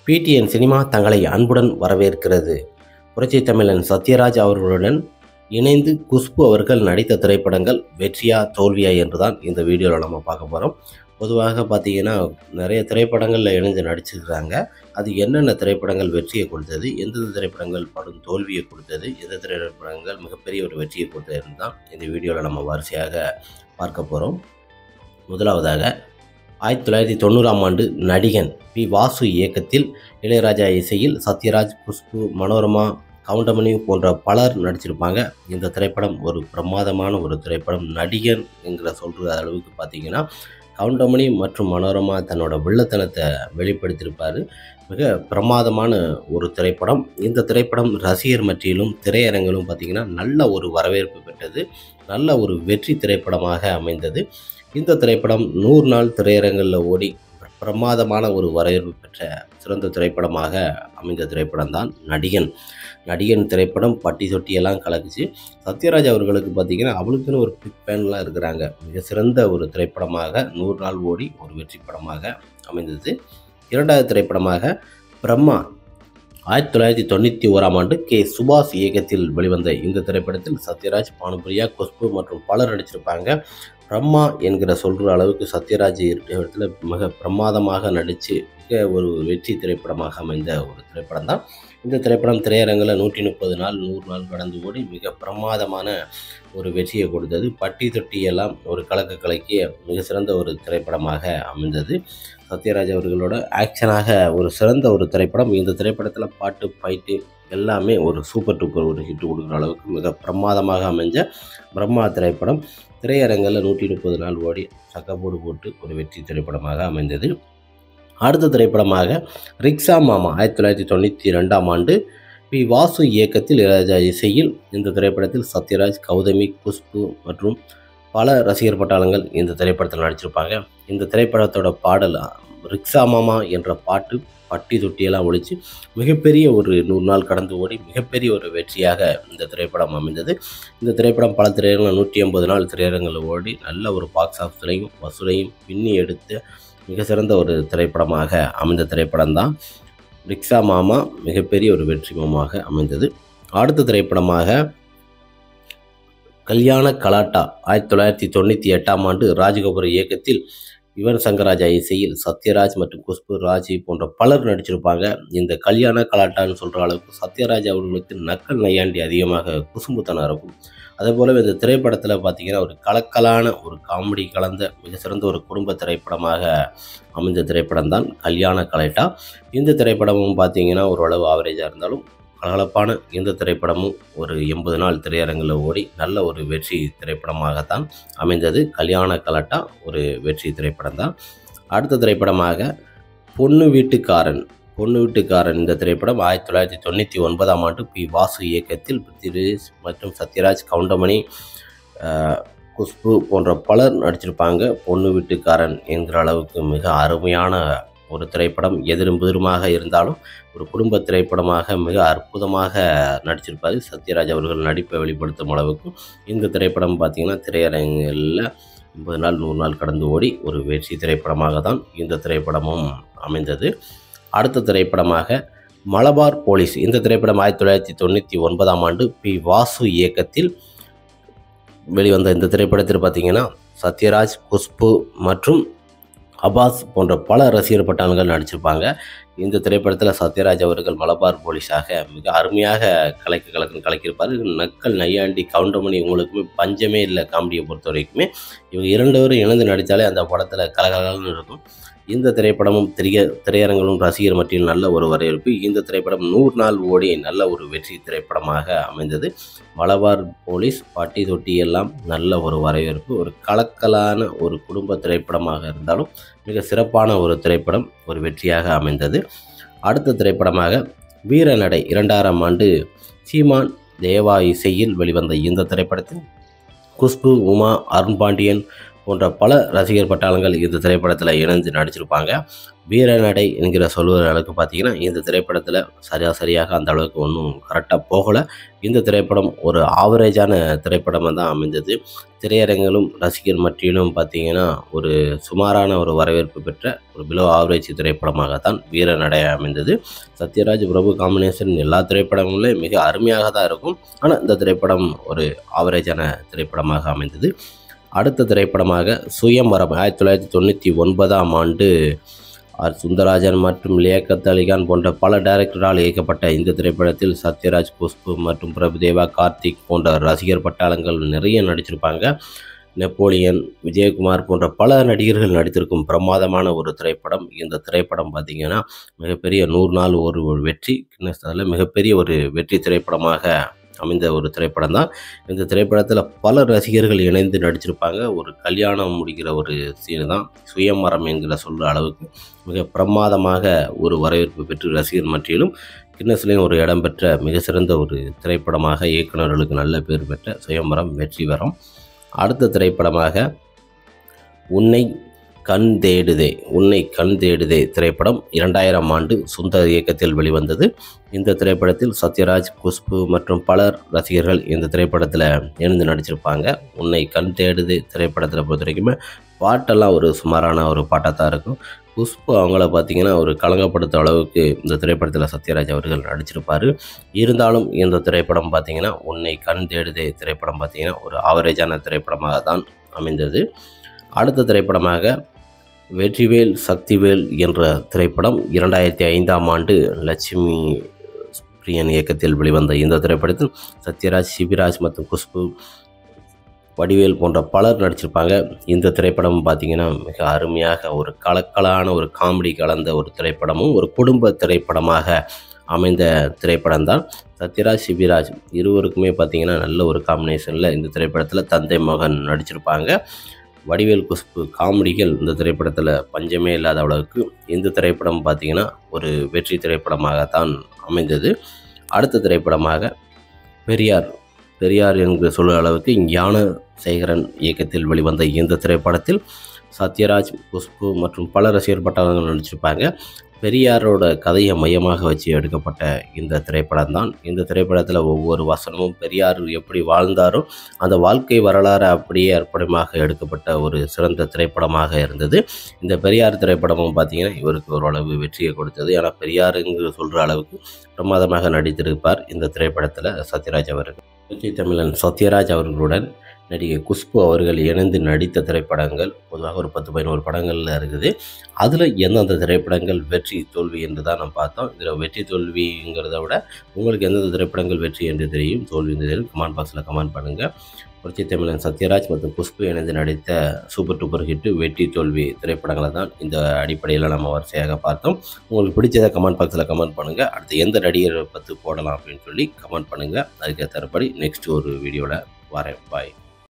PTN cinema தங்களை அன்புடன் வரவேற்கிறது. புரட்சி தமிழன் சத்யராஜ் அவர்களுடன் இணைந்து குஷ்பு அவர்கள் நடித்த திரைப்படங்கள் வெற்றியா தோல்வியா என்றுதான் இந்த வீடியோவில் நம்ம பார்க்க போகிறோம். பொதுவாக பார்த்தீங்கன்னா நிறைய திரைப்படங்களில் இணைந்து நடிச்சிருக்கிறாங்க. அது என்னென்ன திரைப்படங்கள் வெற்றியை கொடுத்தது, எந்தெந்த திரைப்படங்கள் படும் தோல்வியை கொடுத்தது, எந்த திரைப்படங்கள் மிகப்பெரிய ஒரு வெற்றியை கொடுத்ததுன்னு தான் இந்த வீடியோவில் நம்ம வரிசையாக பார்க்க போகிறோம். முதலாவதாக 1990ஆம் ஆண்டு நடிகன் பி. வாசு இயக்கத்தில் இளையராஜா இசையில் சத்யராஜ், குஷ்பு, மனோரமா, கவுண்டமணி போன்ற பலர் நடிச்சிருப்பாங்க. இந்த திரைப்படம் ஒரு பிரமாதமான ஒரு திரைப்படம். நடிகன் என்கிற சொல்கிற அளவுக்கு பார்த்தீங்கன்னா கவுண்டமணி மற்றும் மனோரமா தன்னோட வில்லத்தனத்தை வெளிப்படுத்தியிருப்பார். மிக பிரமாதமான ஒரு திரைப்படம். இந்த திரைப்படம் ரசிகர் மத்தியிலும் திரையரங்கிலும் பார்த்திங்கன்னா நல்ல ஒரு வரவேற்பு பெற்றது. நல்ல ஒரு வெற்றி திரைப்படமாக அமைந்தது. இந்த திரைப்படம் 100 நாள் திரையரங்கில் ஓடி பிரமாதமான ஒரு வரவேற்பு பெற்ற சிறந்த திரைப்படமாக அமைந்த திரைப்படம் தான் நடிகன். நடிகன் திரைப்படம் பட்டி தொட்டியெல்லாம் கலக்குச்சு. சத்யராஜ் அவர்களுக்கு பார்த்திங்கன்னா அவளுக்குன்னு ஒரு பிக் ஃபேன்லாம் இருக்கிறாங்க. மிக சிறந்த ஒரு திரைப்படமாக 100 நாள் ஓடி ஒரு வெற்றி படமாக அமைந்தது. இரண்டாவது திரைப்படமாக பிரம்மா 1991ஆம் ஆண்டு கே. சுபாஷ் இயக்கத்தில் வெளிவந்த இந்த திரைப்படத்தில் சத்யராஜ், பானுபிரியா, குஷ்பு மற்றும் பலர் நடிச்சிருப்பாங்க. பிரம்மா என்கிற சொல்கிற அளவுக்கு சத்யராஜ் இடத்துல மிக பிரமாதமாக நடித்து மிக ஒரு வெற்றி திரைப்படமாக அமைந்த ஒரு திரைப்படம் தான் இந்த திரைப்படம். திரையரங்கில் 130 நாள் 100 நாள் கடந்து ஓடி மிக பிரமாதமான ஒரு வெற்றியை கொடுத்தது. பட்டி தொட்டியெல்லாம் ஒரு கலக்கிய மிக சிறந்த ஒரு திரைப்படமாக அமைந்தது. சத்யராஜ் அவர்களோட ஆக்ஷனாக ஒரு சிறந்த ஒரு திரைப்படம். இந்த திரைப்படத்தில் பாட்டு, ஃபைட்டு எல்லாமே ஒரு சூப்பர் டூப்பர் ஒரு ஹிட் கொடுக்குற அளவுக்கு மிக பிரமாதமாக அமைஞ்ச பிரம்மா திரைப்படம் திரையரங்கில் 130 நாள் ஓடி சக்கப்போடு போட்டு ஒரு வெற்றி திரைப்படமாக அமைந்தது. அடுத்த திரைப்படமாக ரிக்ஷா மாமா 1992ஆம் ஆண்டு பி. வாசு இயக்கத்தில் இளையராஜா இசையில் இந்த திரைப்படத்தில் சத்யராஜ், கௌதமி, குஷ்பு மற்றும் பல ரசிகர் பட்டாளங்கள் இந்த திரைப்படத்தில் நடிச்சிருப்பாங்க. இந்த திரைப்படத்தோட பாடல் ரிக்ஷா மாமா என்ற பாட்டு பட்டி தொட்டியெல்லாம் ஒழித்து மிகப்பெரிய ஒரு 100 நாள் கடந்து ஓடி மிகப்பெரிய ஒரு வெற்றியாக இந்த திரைப்படம் அமைந்தது. இந்த திரைப்படம் பல திரையரங்கில் 180 நாள் திரையரங்கில் ஓடி நல்ல ஒரு பாக்ஸ் ஆஃபீஸ்லையும் வசூலையும் பின்னி எடுத்து மிக சிறந்த ஒரு திரைப்படமாக அமைந்த திரைப்படம் தான் ரிக்ஷா மாமா. மிகப்பெரிய ஒரு வெற்றி மாமாக அமைந்தது. அடுத்த திரைப்படமாக கல்யாண கலாட்டா 1998ஆம் ஆண்டு ராஜ்கபூர் இயக்கத்தில் யுவன் சங்கர் ராஜா இசையில் சத்யராஜ் மற்றும் குஷ்பு, ராஜி போன்ற பலர் நடிச்சிருப்பாங்க. இந்த கல்யாண கலாட்டான்னு சொல்கிற அளவுக்கு சத்யராஜ் அவர்களுக்கு நக்கல் நையாண்டி அதிகமாக குசும்புத்தனம் இருக்கும். அதே போல் இந்த திரைப்படத்தில் பார்த்திங்கன்னா ஒரு கலக்கலான ஒரு காமெடி கலந்த மிக சிறந்த ஒரு குடும்ப திரைப்படமாக அமைந்த திரைப்படம் தான் கல்யாண கலாட்டா. இந்த திரைப்படமும் பார்த்திங்கன்னா ஓரளவு ஆவரேஜாக இருந்தாலும் கலகலப்பான இந்த திரைப்படமும் ஒரு 80 நாள் திரையரங்கில் ஓடி நல்ல ஒரு வெற்றி திரைப்படமாகத்தான் அமைந்தது. கல்யாண கலாட்டா ஒரு வெற்றி திரைப்படம் தான். அடுத்த திரைப்படமாக பொண்ணு வீட்டுக்காரன் இந்த திரைப்படம் 1999ஆம் ஆண்டு பி. வாசு இயக்கத்தில் பிருத்திவிராஜ் மற்றும் சத்யராஜ், கவுண்டமணி, குஷ்பு போன்ற பலர் நடிச்சிருப்பாங்க. பொண்ணு வீட்டுக்காரன் என்கிற அளவுக்கு மிக அருமையான ஒரு திரைப்படம். எதிரும் புதிருமாக இருந்தாலும் ஒரு குடும்ப திரைப்படமாக மிக அற்புதமாக நடிச்சிருப்பார். சத்யராஜ் அவர்கள் நடிப்பை வெளிப்படுத்தும் அளவுக்கு இந்த திரைப்படம் பார்த்திங்கன்னா திரையரங்கில் 80 நாள் 100 நாள் கடந்து ஓடி ஒரு வெற்றி திரைப்படமாக தான் இந்த திரைப்படமும் அமைந்தது. அடுத்த திரைப்படமாக மலபார் போலீஸ். இந்த திரைப்படம் 1999ஆம் ஆண்டு பி. வாசு இயக்கத்தில் வெளிவந்த இந்த திரைப்படத்தில் பார்த்திங்கன்னா சத்யராஜ், குஷ்பு மற்றும் அப்பாஸ் போன்ற பல ரசிகர் பட்டாளங்கள் நடிச்சிருப்பாங்க. இந்த திரைப்படத்தில் சத்யராஜ் அவர்கள் மலபார் போலீஸாக மிக அருமையாக கலக்கியிருப்பார். நக்கல் நையாண்டி கவுண்டமணி உங்களுக்குமே பஞ்சமே இல்லை. காமெடியை பொறுத்த வரைக்குமே இவங்க 2 பேரும் இணைந்து நடித்தாலே அந்த படத்தில் கலகலன்னு இருக்கும். இந்த திரைப்படமும் திரையரங்களும் ரசிகர் மத்தியில் நல்ல ஒரு வரவேற்பு. இந்த திரைப்படம் 100 நாள் ஓடி நல்ல ஒரு வெற்றி திரைப்படமாக அமைந்தது. மலபார் போலீஸ் பாட்டி தொட்டி எல்லாம் நல்ல ஒரு வரவேற்பு. ஒரு கலக்கலான ஒரு குடும்ப திரைப்படமாக இருந்தாலும் மிக சிறப்பான ஒரு திரைப்படம், ஒரு வெற்றியாக அமைந்தது. அடுத்த திரைப்படமாக வீரநடை 2000ஆம் ஆண்டு சீமான், தேவா இசையில் வெளிவந்த இந்த திரைப்படத்தில் குஷ்பு, உமா, அருண் பாண்டியன் போன்ற பல ரசிகர் பட்டாளங்கள் இந்த திரைப்படத்தில் இணைந்து நடிச்சிருப்பாங்க. வீரநடை என்கிற சொல்லுற அளவுக்கு பார்த்தீங்கன்னா இந்த திரைப்படத்தில் சரியாக அந்த அளவுக்கு ஒன்றும் கரெக்டாக போகலை. இந்த திரைப்படம் ஒரு ஆவரேஜான திரைப்படமாக தான் அமைந்தது. திரையரங்கிலும் ரசிகர் மத்தியிலும் பார்த்தீங்கன்னா ஒரு சுமாரான ஒரு வரவேற்பு பெற்ற ஒரு பிலோ ஆவரேஜ் திரைப்படமாக தான் வீரநடை அமைந்தது. சத்யராஜ் பிரபு காம்பினேஷன் எல்லா திரைப்படங்களும் மிக அருமையாக தான் இருக்கும். ஆனால் இந்த திரைப்படம் ஒரு ஆவரேஜான திரைப்படமாக அமைந்தது. அடுத்த திரைப்படமாக சுயம்வரம் 1999ஆம் ஆண்டு சுந்தரராஜன் மற்றும் லியாக்கத் அலிகான் போன்ற பல டைரக்டரால் இயக்கப்பட்ட இந்த திரைப்படத்தில் சத்யராஜ், குஷ்பு மற்றும் பிரபுதேவா, கார்த்திக் போன்ற ரசிகர் பட்டாளங்கள் நிறைய நடிச்சிருப்பாங்க. நெப்போலியன், விஜயகுமார் போன்ற பல நடிகர்கள் நடித்திருக்கும் பிரமாதமான ஒரு திரைப்படம். இந்த திரைப்படம் பார்த்திங்கன்னா மிகப்பெரிய 100 நாள் ஒரு வெற்றி, கின்னஸில் மிகப்பெரிய ஒரு வெற்றி திரைப்படமாக அமைந்த ஒரு திரைப்படம் தான். இந்த திரைப்படத்தில் பல ரசிகர்கள் இணைந்து நடிச்சிருப்பாங்க. ஒரு கல்யாணம் முடிக்கிற ஒரு சீனு தான் சுயம்வரம் என்கிற சொல்கிற அளவுக்கு மிக பிரமாதமாக ஒரு வரவேற்பு பெற்று ரசிகர் மத்தியிலும் கின்னஸ்லேயும் ஒரு இடம் பெற்ற மிக சிறந்த ஒரு திரைப்படமாக இயக்குநர்களுக்கு நல்ல பேர் பெற்ற சுயம்வரம் வெற்றி பெறும். அடுத்த திரைப்படமாக உன்னை கண் தேடுதே திரைப்படம் 2000ஆம் ஆண்டு சுந்தர் இயக்கத்தில் வெளிவந்தது. இந்த திரைப்படத்தில் சத்யராஜ், குஷ்பு மற்றும் பலர் ரசிகர்கள் இந்த திரைப்படத்தில் இணைந்து நடிச்சிருப்பாங்க. உன்னை கண் தேடுதே திரைப்படத்தில் பொறுத்த வரைக்குமே பாட்டெல்லாம் ஒரு சுமாரான ஒரு பாட்டாக தான் இருக்கும். குஷ்பு அவங்கள பார்த்திங்கன்னா ஒரு கலங்கப்படுத்த அளவுக்கு இந்த திரைப்படத்தில் சத்யராஜ் அவர்கள் நடிச்சிருப்பார். இருந்தாலும் இந்த திரைப்படம் பார்த்திங்கன்னா உன்னை கண் தேடுதே திரைப்படம் பார்த்திங்கன்னா ஒரு ஆவரேஜான திரைப்படமாக தான் அமைந்தது. அடுத்த திரைப்படமாக வெற்றிவேல் சக்திவேல் என்ற திரைப்படம் 2005ஆம் ஆண்டு லட்சுமி பிரியன் இயக்கத்தில் வெளிவந்த இந்த திரைப்படத்தில் சத்யராஜ், சிபிராஜ் மற்றும் குஷ்பு, வடிவேல் போன்ற பலர் நடிச்சிருப்பாங்க. இந்த திரைப்படம் பார்த்திங்கன்னா மிக அருமையாக ஒரு கலக்கலான ஒரு காமெடி கலந்த ஒரு திரைப்படமும் ஒரு குடும்ப திரைப்படமாக அமைந்த திரைப்படம் தான். சத்யராஜ், சிபிராஜ் இருவருக்குமே பார்த்திங்கன்னா நல்ல ஒரு காம்பினேஷனில் இந்த திரைப்படத்தில் தந்தை மகன் நடிச்சிருப்பாங்க. வடிவேல், குஷ்பு காமெடிகள் இந்த திரைப்படத்தில் பஞ்சமே இல்லாத அளவுக்கு இந்த திரைப்படம் பார்த்திங்கன்னா ஒரு வெற்றி திரைப்படமாகத்தான் அமைந்தது. அடுத்த திரைப்படமாக பெரியார் என்று சொல்லும் அளவுக்கு ஞானசேகரன் இயக்கத்தில் வெளிவந்த இந்த திரைப்படத்தில் சத்யராஜ், குஷ்பு மற்றும் பல ரசிகர் பட்டாளங்கள் நடிச்சிருப்பாங்க. பெரியாரோட கதையை மையமாக வச்சு எடுக்கப்பட்ட இந்த திரைப்படம் தான். இந்த திரைப்படத்தில் ஒவ்வொரு வசனமும் பெரியார் எப்படி வாழ்ந்தாரோ அந்த வாழ்க்கை வரலாறு அப்படியே அர்ப்பணமாக எடுக்கப்பட்ட ஒரு சிறந்த திரைப்படமாக இருந்தது. இந்த பெரியார் திரைப்படமும் பார்த்திங்கன்னா இவருக்கு ஓரளவு வெற்றியை கொடுத்தது. ஏன்னா பெரியாருங்கிற சொல்கிற அளவுக்கு பிரமாதமாக நடித்திருப்பார் இந்த திரைப்படத்தில் சத்யராஜ் அவர்கள். வெற்றி தமிழன் சத்யராஜ் அவர்களுடன் நடிகை குஷ்பு அவர்கள் இணைந்து நடித்த திரைப்படங்கள் பொதுவாக ஒரு 10-11 படங்களில் இருக்குது. அதில் எந்தெந்த திரைப்படங்கள் வெற்றி தோல்வி என்று தான் நம்ம பார்த்தோம். இதில் வெற்றி தோல்விங்கிறத விட உங்களுக்கு எந்தெந்த திரைப்படங்கள் வெற்றி என்று தெரியும், தோல்வி என்று தெரியும், கமெண்ட் பாக்ஸில் கமெண்ட் பண்ணுங்கள். புரட்சி தமிழன் சத்யராஜ் மற்றும் குஷ்பு இணைந்து நடித்த சூப்பர் டூப்பர் ஹிட்டு வெற்றி தோல்வி திரைப்படங்களை தான் இந்த அடிப்படையில் நம்ம வரிசையாக பார்த்தோம். உங்களுக்கு பிடிச்சதை கமெண்ட் பாக்ஸில் கமெண்ட் பண்ணுங்கள். அடுத்து எந்த நடிகரை பற்றி போடலாம் அப்படின்னு சொல்லி கமெண்ட் பண்ணுங்கள். அதுக்கேற்றபடி நெக்ஸ்ட் ஒரு வீடியோவில் வரேன். பாய்.